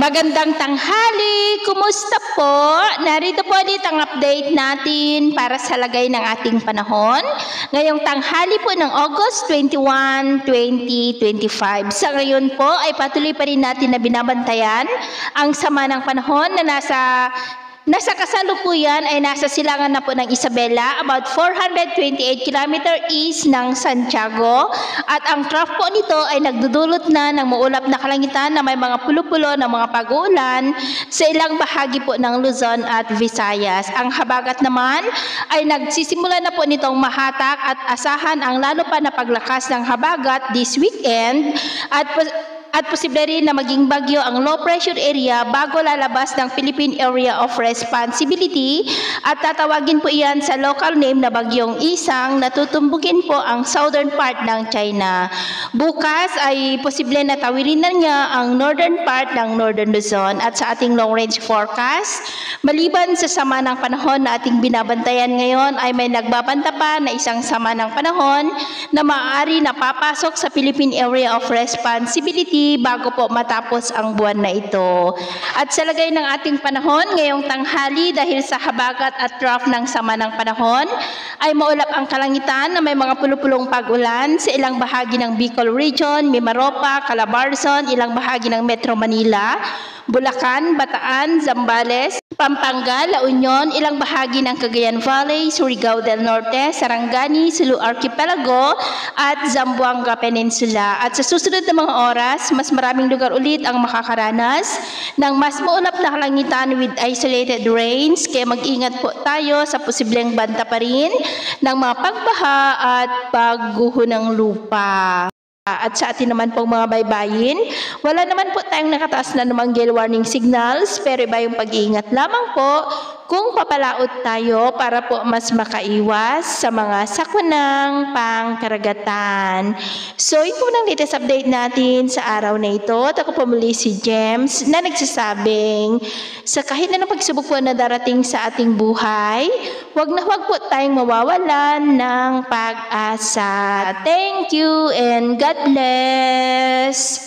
Magandang tanghali! Kumusta po? Narito po ulit ang update natin para sa lagay ng ating panahon. Ngayong tanghali po ng August 21, 2025. Sa ngayon po ay patuloy pa rin natin na binabantayan ang sama ng panahon na Nasa kasalukuyan ay nasa silangan na po ng Isabela, about 428 km east ng Santiago. At ang trough po nito ay nagdudulot na ng maulap na kalangitan na may mga pulo-pulo ng mga pag-uulan sa ilang bahagi po ng Luzon at Visayas. Ang habagat naman ay nagsisimula na po nitong mahatak at asahan ang lalo pa na paglakas ng habagat this weekend at posible rin na maging bagyo ang low pressure area bago lalabas ng Philippine Area of Responsibility at tatawagin po iyan sa local name na Bagyong Isang na tutumbukin po ang southern part ng China. Bukas ay posible na tawirin na niya ang northern part ng Northern Luzon at sa ating long range forecast, maliban sa sama ng panahon na ating binabantayan ngayon ay may nagbabanta pa na isang sama ng panahon na maaari na papasok sa Philippine Area of Responsibility bago po matapos ang buwan na ito. At sa lagay ng ating panahon ngayong tanghali dahil sa habagat at trough ng sama ng panahon ay maulap ang kalangitan na may mga pulupulong pag-ulan sa ilang bahagi ng Bicol Region, Mimaropa, Calabarzon, ilang bahagi ng Metro Manila, Bulacan, Bataan, Zambales, Pampanga, La Union, ilang bahagi ng Cagayan Valley, Surigao del Norte, Sarangani, Sulu Archipelago at Zamboanga Peninsula. At sa susunod na mga oras, mas maraming lugar ulit ang makakaranas ng mas maulap na kalangitan with isolated rains. Kaya mag-ingat po tayo sa posibleng banta pa rin ng mga pagbaha at pagguho ng lupa. At sa atin naman pong mga baybayin, wala naman po tayong nakataas na namang gale warning signals, pero iba yung pag-iingat lamang po kung papalaot tayo para po mas makaiwas sa mga sakunang pangkaragatan. So, ito ng latest update natin sa araw na ito. At ako po muli si James na nagsasabing sa kahit na pagsubok po na darating sa ating buhay, wag na wag po tayong mawawalan ng pag-asa. Thank you and God bless!